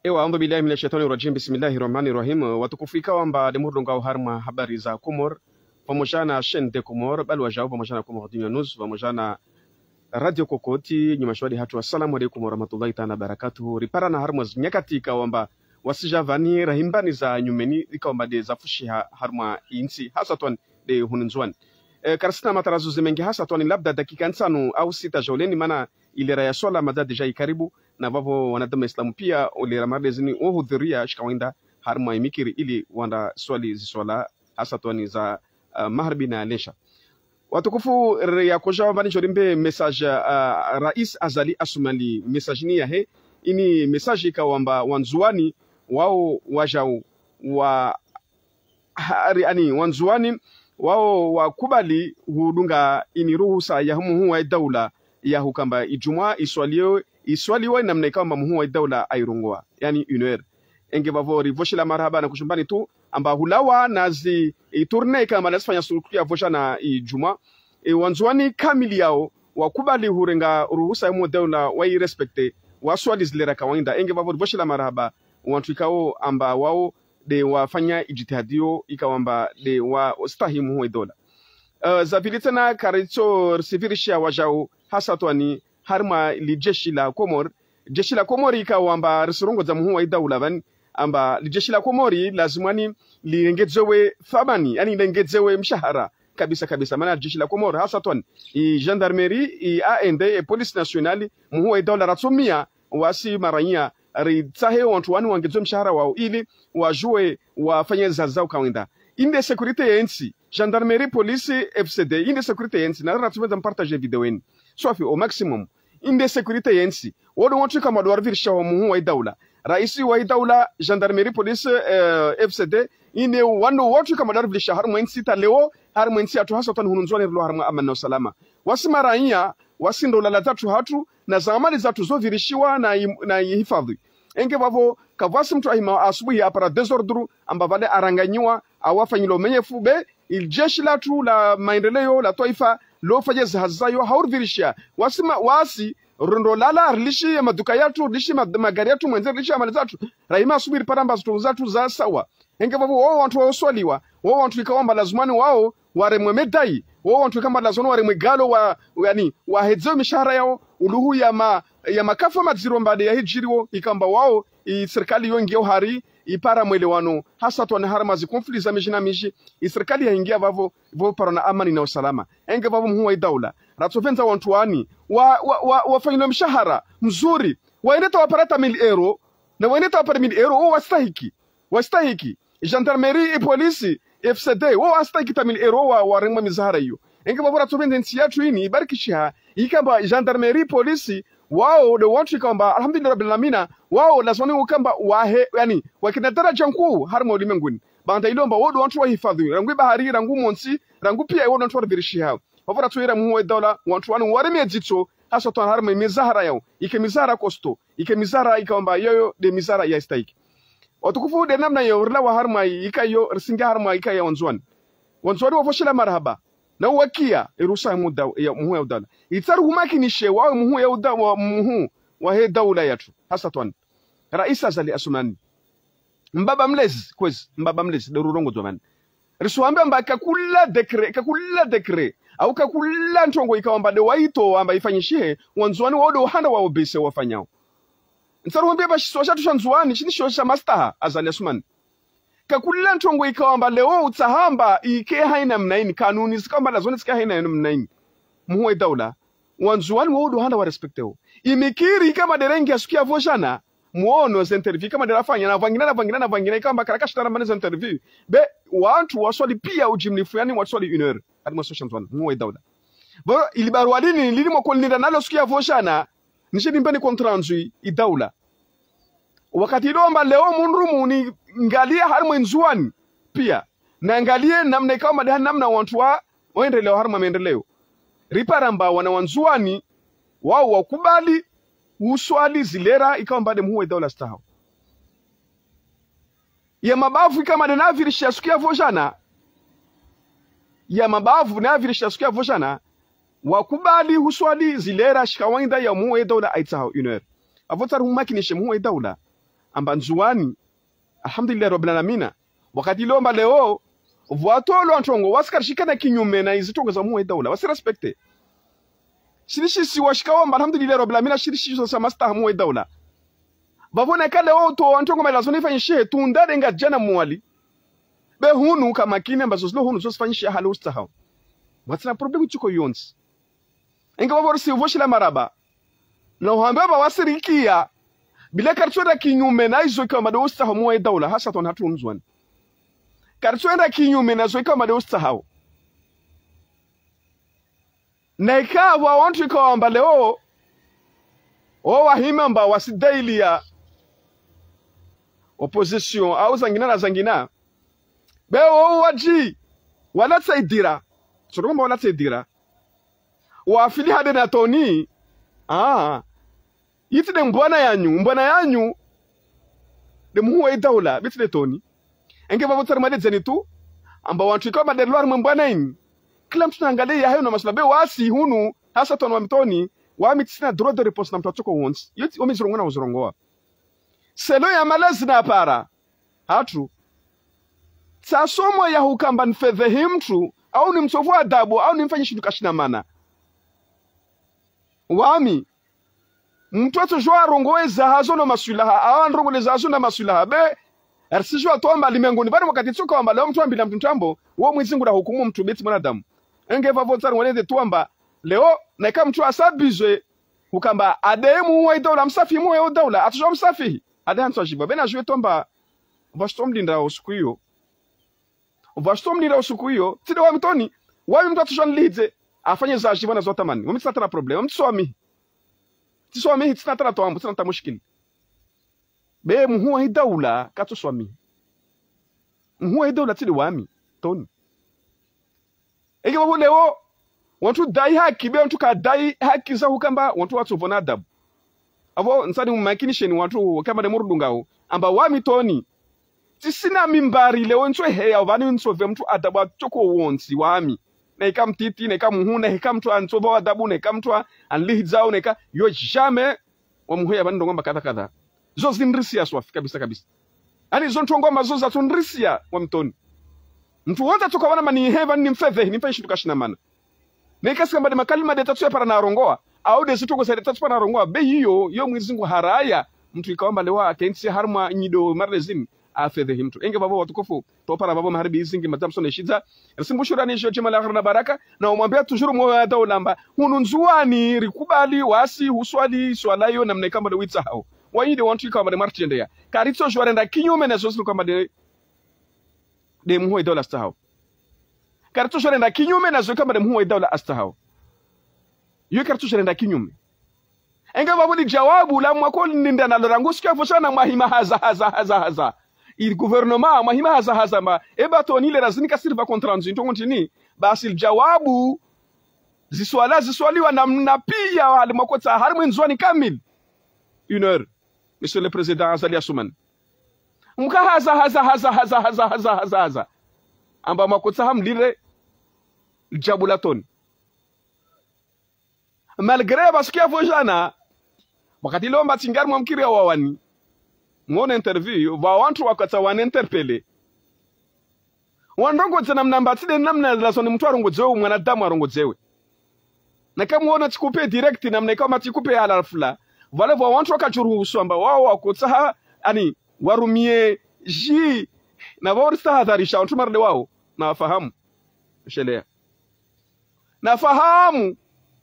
Ewa a'udhu billahi minash shaitani rajim. Bismillahir rahmanir rahim. Watukufika wamba demurdonga harma habari za Komor pamoja na chaîne de Komor balwa jao pamoja na Komor Dunia News pamoja na Radio Kokoti nyumashwadi hatu. Assalamu alaykum warahmatullahi ta'ala barakatuhu. Ripara na harma nyakatika wamba wasijavani rahimbani za nyumeni ikawamba de zafushi harma insi hasatwan de hununzwan. Karsina matarazu zimengi hasatwan labda dakika nsanu au sita joleni mana ilera ya swala mada deja ikaribu na vavo wanadamu Islamu pia ulera madezini uhudhuria shikawainda harma imikiri ili wanda swali ziswala hasatwani za maharbi na lesha. Watukufu ya koja vani jorimbe message Rais Azali Assoumani message ni yahe ini message ikawamba wanzuani wao wajao wa ani wanzuani wao wakubali hudunga ini ruhusa ya muhu wa daula ya hukamba Ijumaa iswaliwe namna kama muhu wa daula airungwa yani UNR enge bavori voshila marhaba na kushumbani tu amba hulawa nazi tourne kama nasifanya surukia vosha na Ijumaa wanzuani kamili yao wakubali hurenga ruhusa ya muhu wa daula wa irespecte waswali zilera kawaida enge bavori voshila marhaba wantu ikao amba wao de wafanya ijitihadio ikawamba de wa stahimu wa dola zabilitana karicho sivirisha wajao hasatwani harma li jeshi la Komori ikawamba risurongo za muhu wa daula van amba li jeshi la Komori lazimani liengezewe thamani yani liengezewe mshahara kabisa maana jeshi la Komori hasatwani gendarmerie AND police nationale muhu wa daula ratumia wasi maranya ritsahe wantu wani wangezo mshahara wao ili wajue wafanye zazao kawaida inde securite yensi gendarmerie police FCD inde securite yensi na ratumeza mpartage video yenu swafi au maximum inde securite yensi wodo wantu kama dwarvirsha wa muhu wa daula raisi wa daula gendarmerie police FCD ine wando watu kama dwarvirsha harmu yensi ta leo harmu yensi atu hasa tan hununzwane lo harmu amana salama wasimaraia wasindo la tatu hatu na zamani zatu zovirishiwa na hifadhi enge bavo kavasi mtu ahima asubuhi apara desordru amba vale aranganyiwa awafanyilo menyefu be iljeshi latu la maendeleo la taifa lo fanyeza hazayo haurvirishia wasi rondo lala lishi ya maduka yatu lishi magari yatu mwenze lishi ya mali zatu rahima asubuhi paramba zatu za sawa enge bavo wao wantu waswaliwa wao wantu ikawamba lazumani wao waremwe medai wao wantu kama lazona waremwe galo yani wahedzo mishahara yao uluhu ya makafa madziro mbade ya hijiriwo ikamba wao serikali yongeo hari ipara mwelewano hasa twana harama zikonfli za mijina mishi serikali yaingia vavo parona amani na usalama enge vavo muhu wa daula ratsovenza wantu wani wafanyilo mshahara mzuri waineta waparata €1000 na waineta wapara €1000 wastahiki gendarmerie polisi FCD wastahiki ta €1000 warengwa mizahara hiyo enge vavo ratsovenza nsi yatu ini ibarikisha ikamba gendarmerie polisi wao de watu kwamba alhamdulillah rabbil alamin wao lazima ukamba wahe yani wakina daraja nkuu harma ulimenguni banda ilomba wao watu wahifadhi rangu bahari rangu monsi rangu pia wao watu wabirishi hao wavora tuira muwe dola watu wanu wareme jitso hasa to harma mizahara yao ike mizahara kosto ike mizahara ikamba yoyo de mizahara ya stake watukufu de namna yo rla wa harma ikayo rsinga harma ikaya wanzwani wafoshila marhaba na wakia irusa muda ya muhu ya udala itaru humakinishe wao muhu ya udala wa muhu wa he daula yatu hasa twan Rais Azali Assoumani mbaba mlezi darurongo zomani risuambe amba kakula dekre au kakula ntongo ikawamba de waito amba ifanyishe wanzuani wao handa wao bese wafanyao ntaru mbeba bashisosha tushanzuani chinisho mastaha Azali Assoumani kakula ntongo ikawamba leo utahamba ike haina mnaini kanuni zikamba lazoni zika haina mnaini muwe daula wanzuani wao handa wa respecteo imikiri kama derengi asukia voshana muono za interview kama derafanya na vangina kama karakashta na maneza interview be watu waswali pia ujimnifu yani waswali UNR administration zone muwe daula bo ilibarwadini lilimo kulinda nalo sukia voshana nishidi mbeni kontranzui idaula wakati lomba leo munrumu ni ngalia harma nzuani pia na ngalie namna kama de namna watu waendeleo harma maendeleo riparamba wana wanzuani wao wakubali uswali zilera ikamba de muwe dola stahao ya mabavu kama de navirisha sukia vojana ya mabavu navirisha sukia vojana wakubali uswali zilera shikawainda ya muwe dola aitahao UNR avotar humakinishe muwe dola amba nzuani alhamdulillah rabbil alamin wakati lomba leo voatolo antongo wasikarishikana kinyume na izitongo za muwe daula wasirespecte shirishi si washikaomba alhamdulillah rabbil alamin shirishi so samasta muwe daula bavona kale to antongo malazoni fanyishe tundade nga jana mwali be hunu kama kine ambazo zilo hunu zosifanyishe hali ustahao watina problemu chuko yonsi inga bavoro si uvoshila maraba na uhambeba wasirikia bila kartuenda kinyume na izo kama de ustahao muwe daula hasa ton hatu unzwani kartuenda kinyume na zo kama de ustahao na ikawa wantu ikawa leo wahima mba wasidaili ya opposition au zangina na zangina beo waji wala tsaidira sodomba wala tsaidira wafili hade na toni yiti de mbwana yanyu de muwe daula biti de toni enge babo tarmade zenitu amba wantu kama de lwar mbwana yin kila mtu naangalia hayo na masuala be wasi hunu hasa ton wa mtoni wa mitisina droit de réponse na mtachoko wonsi yiti omizirongona uzirongoa selo ya malazi na para hatu sasomo ya hukamba nfedhe himtu au ni msofu adabu au ni mfanyi shindu kashina mana wami mtu ato jwa rongoe zahazo na masulaha awa nrongole zahazo na masulaha be ersijwa toamba limengoni bari wakati tsuka wamba leo mtu ambila mtumtambo uo mwizingu na hukumu mtu beti mwanadamu enge vavotari waneze tuamba leo naika mtu asabizwe hukamba ademu uwa idaula msafi muwe udaula atujwa msafi ade hantu ajiba bena jwe tomba vastomlinda usiku hiyo tide wa mtoni wami mtu atujwa nlidze afanye za ajiba na zota mani wami tisatara problema mtiswami tisatara toambu tisatara mushkili be muhuwa hidaula katuswami muhuwa hidaula tide wami toni ege babu leo wantu dai haki be wantu ka dai haki za hukamba wantu watu vona adabu avo nsani mumakini watu kama de murdungao amba wami toni tisina mimbari leo ntwe heya vani nsove mtu adabu atoko wonsi wami na ikamtiti na ikamuhuna ikamtu ansova adabu na ikamtu anlihizao na yo jamais wa muheya bani ndongomba kadha zo zinrisia swafi kabisa ani zo ntongoma zo za tunrisia wa mtoni mtu wonza tukawana mani heva ni mfedhe ni mfeshi tukashinamana na ikasika makalima de tatu ya para na rongoa au de situko sa de tatu para na rongoa be hiyo mwizingu haraya mtu ikaomba lewa kensi harma nyido marlezim afedhe himtu enge babo watukufu to para babo maharibi izingi matamso ne shiza rasimbushura ni shoje mala na baraka na umwambia tujuru moyo hata ulamba hunu nzuani rikubali wasi huswali swala hiyo namna kama de witsa hao wanyide wantu kama de martendea karitso jware nda kinyume na zosu kama de muhoy dola stahao kartu shore nda kinyume na zo kama de muhoy dola astahao yo kartu shore nda kinyume enga babu ni jawabu la mwako ninda na lorangu sikia foshana mahima haza il gouvernement mahima haza ma ebato ni le razini kasirva contranzu ntongo ntini basi jawabu ziswaliwa namna pia wale mwako ta harmu nzwani kamil 1 heure monsieur le président Azali Assoumani muka haza amba makotsa hamlire jabulatoni malgré basikia vojana wakati lomba tingar mwamkiri ya wawani mwone interview wa wantu wakata wane interpele wandongo tena mnambatide namna lasoni mtu arongozewe mwanadamu arongozewe na kama uona tikupe direct namna kama tikupe halafula wale wa wantu wakachuruhusu amba wao wakotsa ani warumie ji na vorista hadharisha wantu marle wao na wafahamu shelea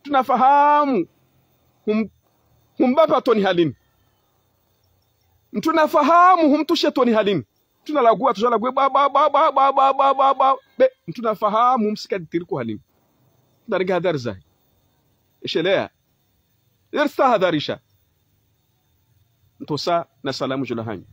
tunafahamu humbapa toni halini tunafahamu humtushe toni halini tunalagua tujalagwe ba be tunafahamu msikadiriku halini ndariga hadhari zai shelea yersta hadharisha ntosa na salamu julahanyi